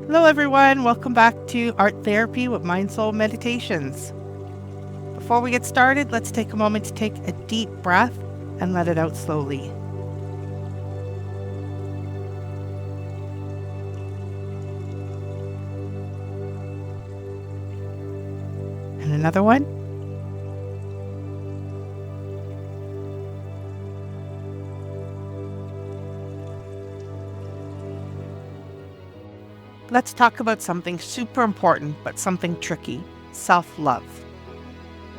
Hello, everyone. Welcome back to Art Therapy with Mindsoul Meditations. Before we get started, let's take a moment to take a deep breath and let it out slowly. And another one. Let's talk about something super important, but something tricky: self-love.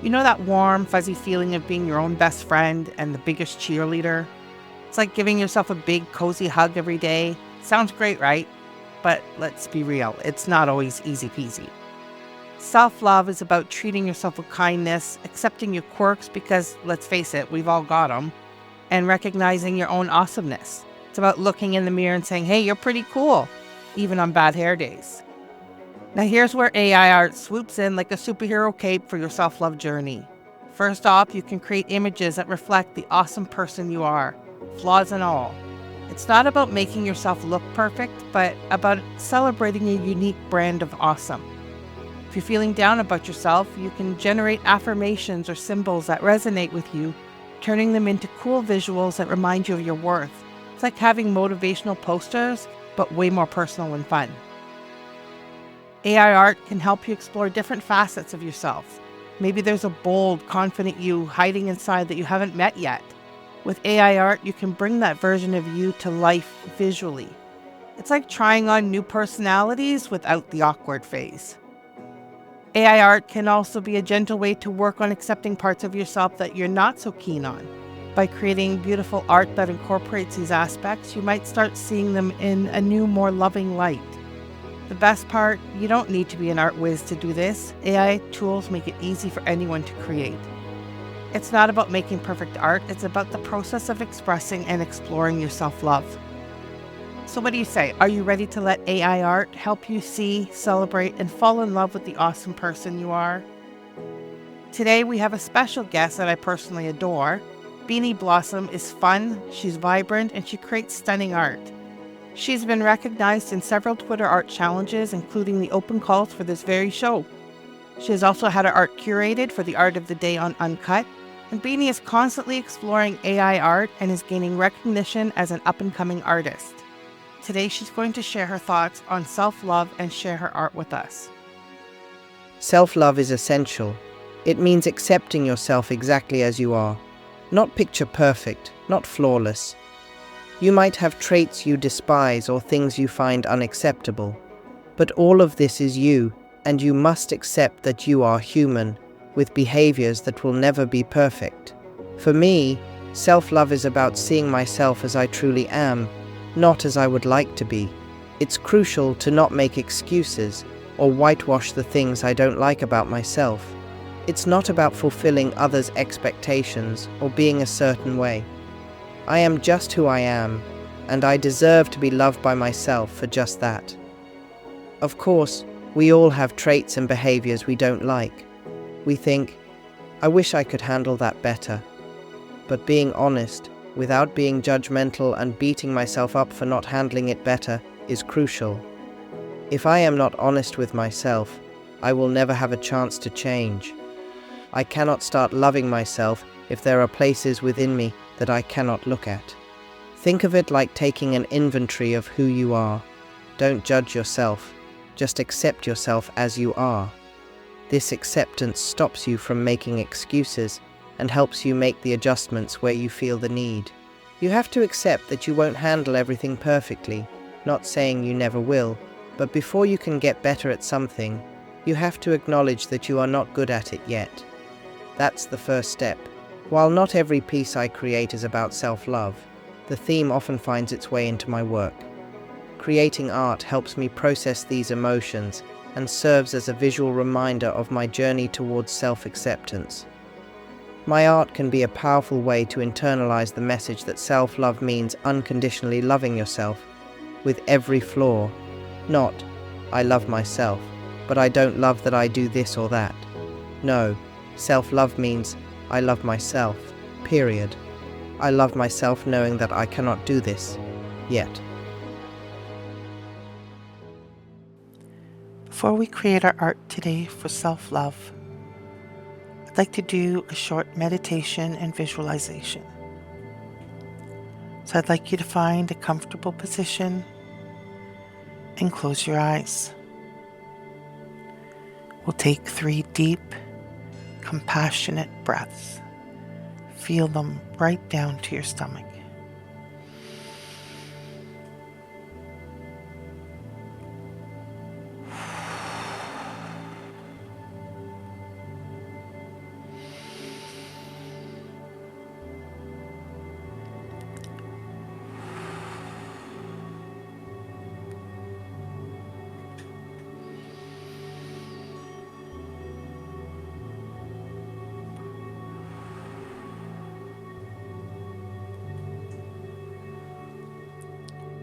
You know that warm, fuzzy feeling of being your own best friend and the biggest cheerleader? It's like giving yourself a big, cozy hug every day. Sounds great, right? But let's be real, it's not always easy peasy. Self-love is about treating yourself with kindness, accepting your quirks because, let's face it, we've all got them, and recognizing your own awesomeness. It's about looking in the mirror and saying, hey, you're pretty cool, even on bad hair days. Now here's where AI art swoops in like a superhero cape for your self-love journey. First off, you can create images that reflect the awesome person you are, flaws and all. It's not about making yourself look perfect, but about celebrating a unique brand of awesome. If you're feeling down about yourself, you can generate affirmations or symbols that resonate with you, turning them into cool visuals that remind you of your worth. It's like having motivational posters, but way more personal and fun. AI art can help you explore different facets of yourself. Maybe there's a bold, confident you hiding inside that you haven't met yet. With AI art, you can bring that version of you to life visually. It's like trying on new personalities without the awkward phase. AI art can also be a gentle way to work on accepting parts of yourself that you're not so keen on. By creating beautiful art that incorporates these aspects, you might start seeing them in a new, more loving light. The best part, you don't need to be an art whiz to do this. AI tools make it easy for anyone to create. It's not about making perfect art, it's about the process of expressing and exploring your self-love. So what do you say? Are you ready to let AI art help you see, celebrate, and fall in love with the awesome person you are? Today we have a special guest that I personally adore. Beanie Blossom is fun, she's vibrant, and she creates stunning art. She's been recognized in several Twitter art challenges, including the open calls for this very show. She has also had her art curated for the Art of the Day on Uncut, and Beanie is constantly exploring AI art and is gaining recognition as an up-and-coming artist. Today she's going to share her thoughts on self-love and share her art with us. Self-love is essential. It means accepting yourself exactly as you are. Not picture perfect, not flawless. You might have traits you despise or things you find unacceptable. But all of this is you, and you must accept that you are human, with behaviors that will never be perfect. For me, self-love is about seeing myself as I truly am, not as I would like to be. It's crucial to not make excuses or whitewash the things I don't like about myself. It's not about fulfilling others' expectations or being a certain way. I am just who I am, and I deserve to be loved by myself for just that. Of course, we all have traits and behaviors we don't like. We think, I wish I could handle that better. But being honest, without being judgmental and beating myself up for not handling it better, is crucial. If I am not honest with myself, I will never have a chance to change. I cannot start loving myself if there are places within me that I cannot look at. Think of it like taking an inventory of who you are. Don't judge yourself, just accept yourself as you are. This acceptance stops you from making excuses and helps you make the adjustments where you feel the need. You have to accept that you won't handle everything perfectly, not saying you never will, but before you can get better at something, you have to acknowledge that you are not good at it yet. That's the first step. While not every piece I create is about self-love, the theme often finds its way into my work. Creating art helps me process these emotions and serves as a visual reminder of my journey towards self-acceptance. My art can be a powerful way to internalize the message that self-love means unconditionally loving yourself, with every flaw. Not, I love myself, but I don't love that I do this or that. No, self-love means I love myself, period. I love myself knowing that I cannot do this, yet. Before we create our art today for self-love, I'd like to do a short meditation and visualization. So I'd like you to find a comfortable position and close your eyes. We'll take 3 deep, compassionate breaths. Feel them right down to your stomach.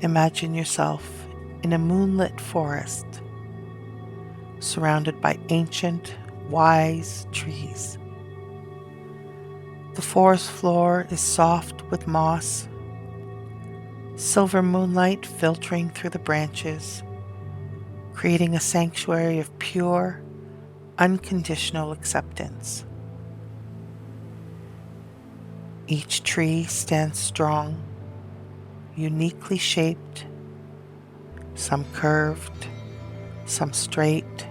Imagine yourself in a moonlit forest, surrounded by ancient, wise trees. The forest floor is soft with moss, silver moonlight filtering through the branches, creating a sanctuary of pure, unconditional acceptance. Each tree stands strong, uniquely shaped, some curved, some straight,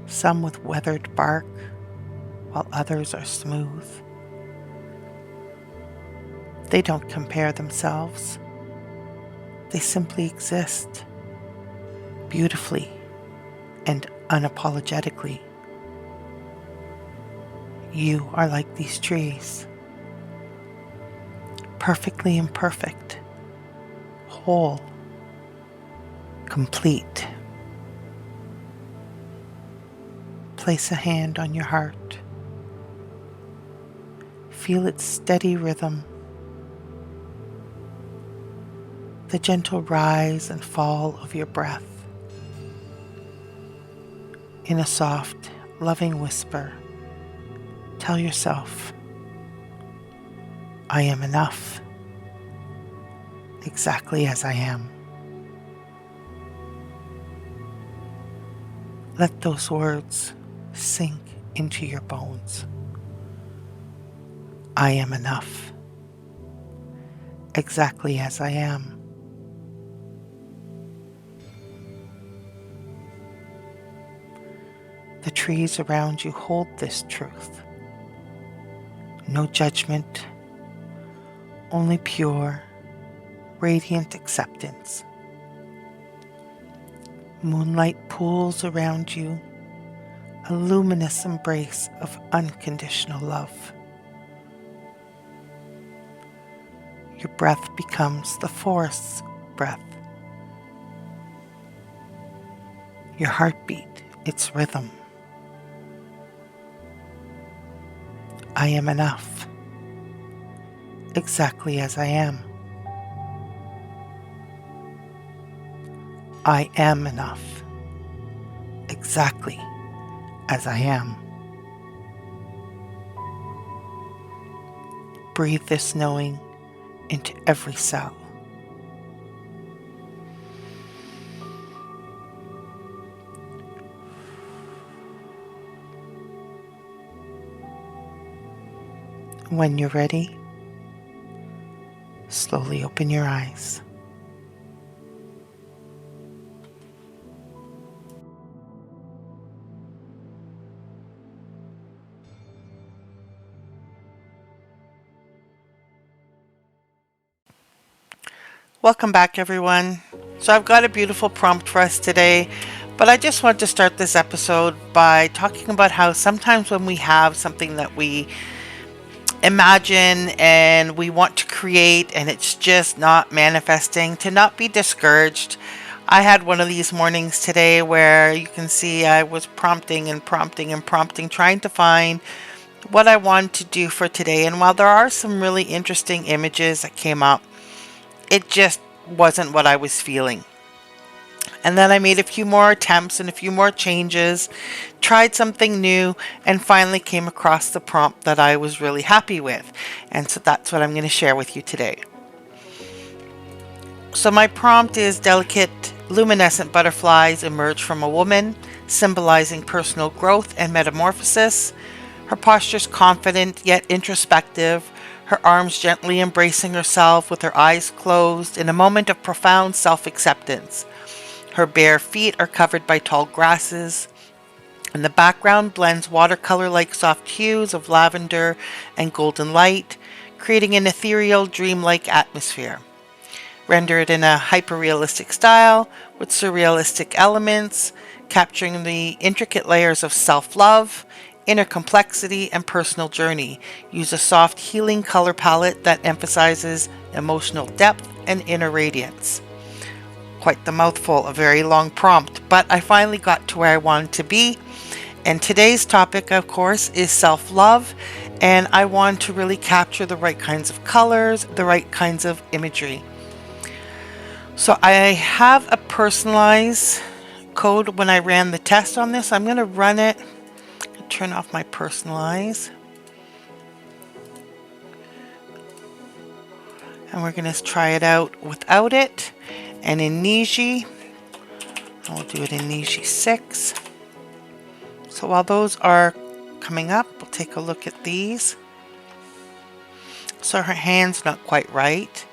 some with weathered bark, while others are smooth. They don't compare themselves. They simply exist, beautifully and unapologetically. You are like these trees, perfectly imperfect, whole, complete. Place a hand on your heart. Feel its steady rhythm, the gentle rise and fall of your breath. In a soft, loving whisper, tell yourself, I am enough, exactly as I am. Let those words sink into your bones. I am enough, exactly as I am. The trees around you hold this truth. No judgment, only pure, radiant acceptance. Moonlight pools around you, a luminous embrace of unconditional love. Your breath becomes the forest's breath. Your heartbeat, its rhythm. I am enough, exactly as I am. I am enough, exactly as I am. Breathe this knowing into every cell. When you're ready, slowly open your eyes. Welcome back, everyone. So I've got a beautiful prompt for us today, but I just want to start this episode by talking about how sometimes when we have something that we imagine and we want to create and it's just not manifesting, to not be discouraged. I had one of these mornings today where you can see I was prompting and prompting and prompting, trying to find what I wanted to do for today. And while there are some really interesting images that came up, it just wasn't what I was feeling. And then I made a few more attempts and a few more changes, tried something new, and finally came across the prompt that I was really happy with. And so that's what I'm going to share with you today. So my prompt is delicate Luminescent butterflies emerge from a woman, symbolizing personal growth and metamorphosis. Her posture is confident yet introspective, her arms gently embracing herself with her eyes closed in a moment of profound self acceptance. Her bare feet are covered by tall grasses, and the background blends watercolor like soft hues of lavender and golden light, creating an ethereal, dreamlike atmosphere. Rendered in a hyper-realistic style with surrealistic elements, capturing the intricate layers of self-love, inner complexity, and personal journey. Use a soft healing color palette that emphasizes emotional depth and inner radiance. Quite the mouthful, a very long prompt, but I finally got to where I wanted to be. And today's topic, of course, is self-love, and I want to really capture the right kinds of colors, the right kinds of imagery. So I have a personalized code when I ran the test on this. I'm going to run it, turn off my personalize. And we're going to try it out without it. And in Niji, I'll do it in Niji 6. So while those are coming up, we'll take a look at these. So her hand's not quite right,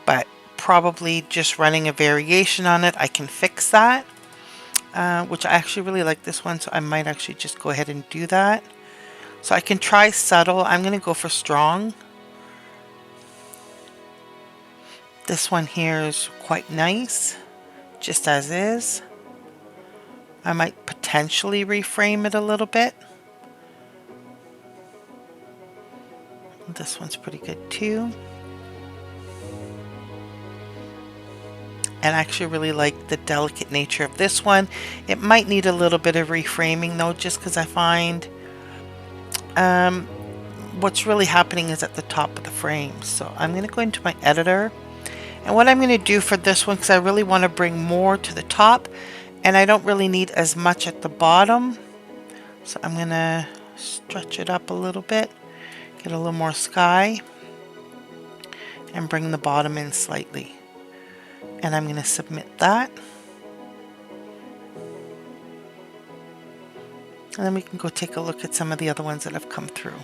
but probably just running a variation on it, I can fix that. Which I actually really like this one, so I might actually just go ahead and do that. So I can try subtle. I'm going to go for strong. This one here is quite nice, just as is. I might potentially reframe it a little bit. This one's pretty good too. And I actually really like the delicate nature of this one. It might need a little bit of reframing though, just because I find what's really happening is at the top of the frame. So I'm going to go into my editor. And what I'm going to do for this one, because I really want to bring more to the top, and I don't really need as much at the bottom. So I'm going to stretch it up a little bit, get a little more sky, and bring the bottom in slightly. And I'm going to submit that. And then we can go take a look at some of the other ones that have come through.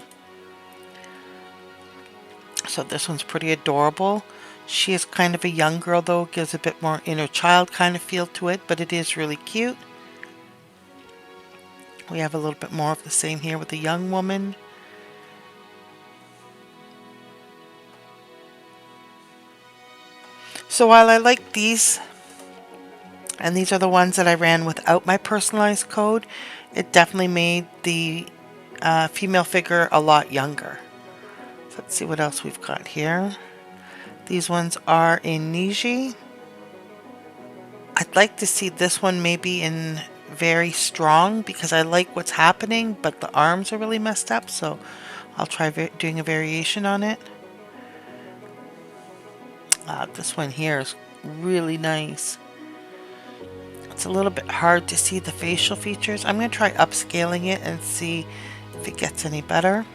So this one's pretty adorable. She is kind of a young girl though, gives a bit more inner child kind of feel to it, but it is really cute. We have a little bit more of the same here with a young woman. So while I like these, and these are the ones that I ran without my personalized code, it definitely made the female figure a lot younger. So let's see what else we've got here. These ones are in Niji. I'd like to see this one maybe in very strong because I like what's happening, but the arms are really messed up, so I'll try doing a variation on it. This one here is really nice. It's a little bit hard to see the facial features. I'm going to try upscaling it and see if it gets any better.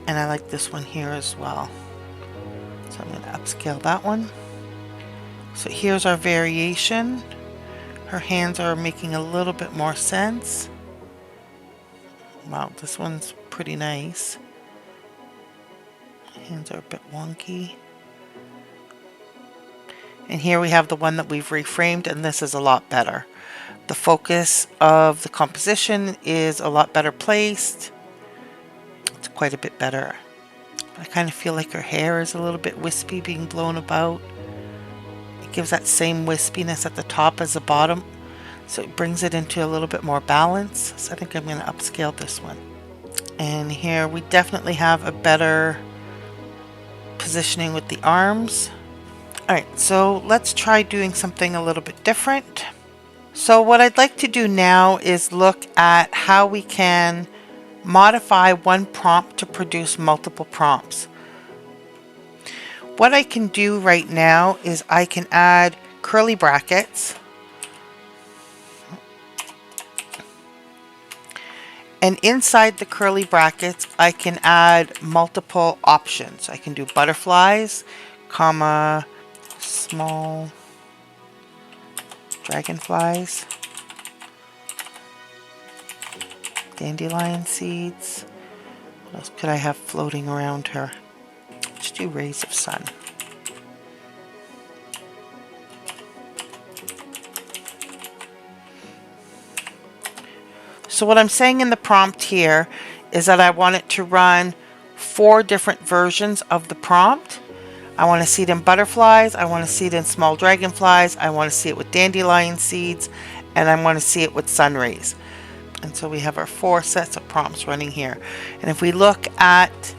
And I like this one here as well. So I'm going to upscale that one. So here's our variation. Her hands are making a little bit more sense. Wow, this one's pretty nice. Hands are a bit wonky. And here we have the one that we've reframed, and this is a lot better. The focus of the composition is a lot better placed. It's quite a bit better. I kind of feel like her hair is a little bit wispy, being blown about. It gives that same wispiness at the top as the bottom, so it brings it into a little bit more balance. So I think I'm going to upscale this one. And here we definitely have a better positioning with the arms. Alright, so let's try doing something a little bit different. So what I'd like to do now is look at how we can modify one prompt to produce multiple prompts. What I can do right now is I can add curly brackets. And inside the curly brackets, I can add multiple options. I can do butterflies, comma, small dragonflies, dandelion seeds. What else could I have floating around her? Let's do rays of sun. So what I'm saying in the prompt here is that I want it to run 4 different versions of the prompt. I want to see it in butterflies, I want to see it in small dragonflies, I want to see it with dandelion seeds, and I want to see it with sun rays. And so we have our 4 sets of prompts running here. And if we look at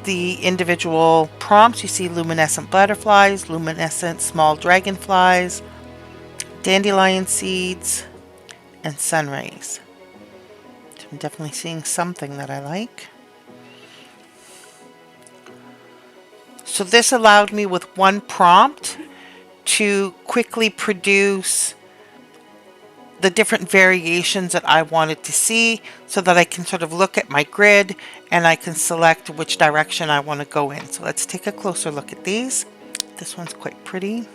the individual prompts, you see luminescent butterflies, luminescent small dragonflies, dandelion seeds, and sun rays. So I'm definitely seeing something that I like. So this allowed me with one prompt to quickly produce the different variations that I wanted to see so that I can sort of look at my grid and I can select which direction I want to go in. So let's take a closer look at these. This one's quite pretty.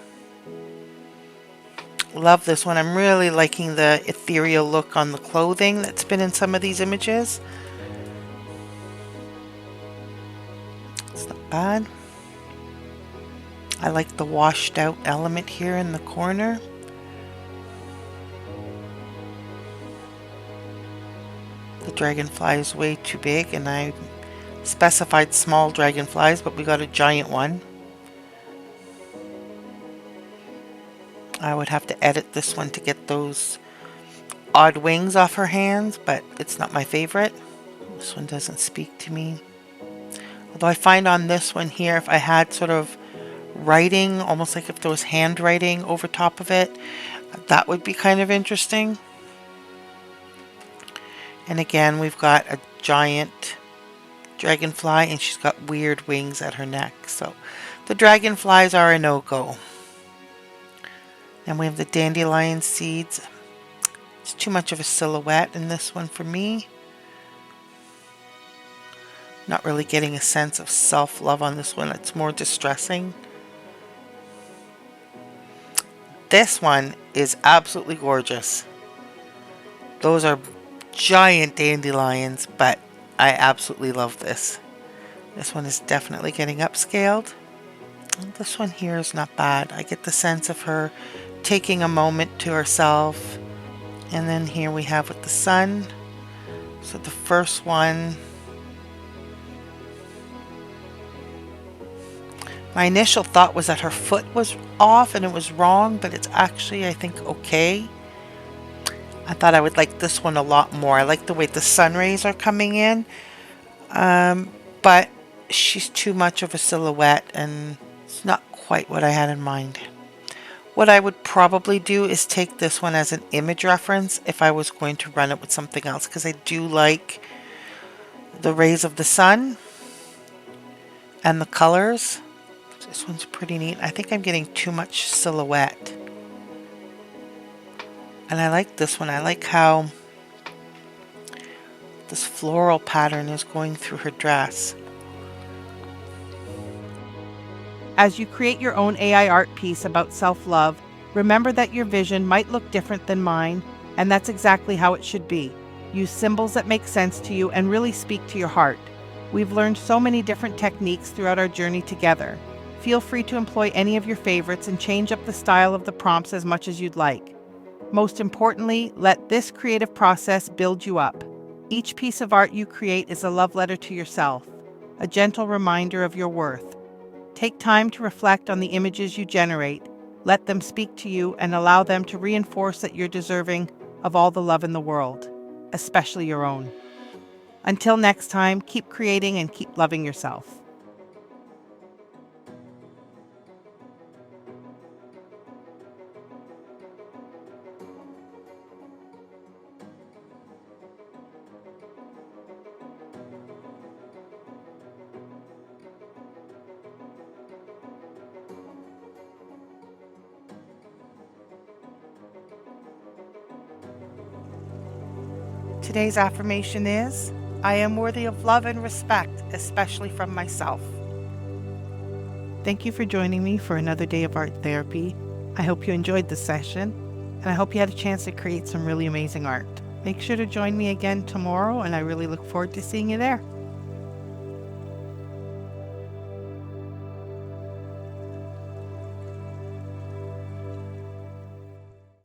Love this one. I'm really liking the ethereal look on the clothing that's been in some of these images. It's not bad. I like the washed out element here in the corner. The dragonfly is way too big, and I specified small dragonflies, but we got a giant one. I would have to edit this one to get those odd wings off her hands, but it's not my favorite. This one doesn't speak to me. Although I find on this one here, if I had sort of writing, almost like if there was handwriting over top of it, that would be kind of interesting. And again, we've got a giant dragonfly, and she's got weird wings at her neck. So the dragonflies are a no-go. Then we have the dandelion seeds. It's too much of a silhouette in this one for me. Not really getting a sense of self-love on this one. It's more distressing. This one is absolutely gorgeous. Those are giant dandelions, but I absolutely love this. This one is definitely getting upscaled. And this one here is not bad. I get the sense of her taking a moment to herself. And then here we have with the sun. So the first one, my initial thought was that her foot was off and it was wrong, but it's actually, I think, okay. I thought I would like this one a lot more. I like the way the sun rays are coming in, but she's too much of a silhouette and it's not quite what I had in mind. What I would probably do is take this one as an image reference if I was going to run it with something else, because I do like the rays of the sun and the colors. This one's pretty neat. I think I'm getting too much silhouette. And I like this one. I like how this floral pattern is going through her dress. As you create your own AI art piece about self-love, remember that your vision might look different than mine, and that's exactly how it should be. Use symbols that make sense to you and really speak to your heart. We've learned so many different techniques throughout our journey together. Feel free to employ any of your favorites and change up the style of the prompts as much as you'd like. Most importantly, let this creative process build you up. Each piece of art you create is a love letter to yourself, a gentle reminder of your worth. Take time to reflect on the images you generate, let them speak to you, and allow them to reinforce that you're deserving of all the love in the world, especially your own. Until next time, keep creating and keep loving yourself. Today's affirmation is, I am worthy of love and respect, especially from myself. Thank you for joining me for another day of art therapy. I hope you enjoyed the session, and I hope you had a chance to create some really amazing art. Make sure to join me again tomorrow, and I really look forward to seeing you there.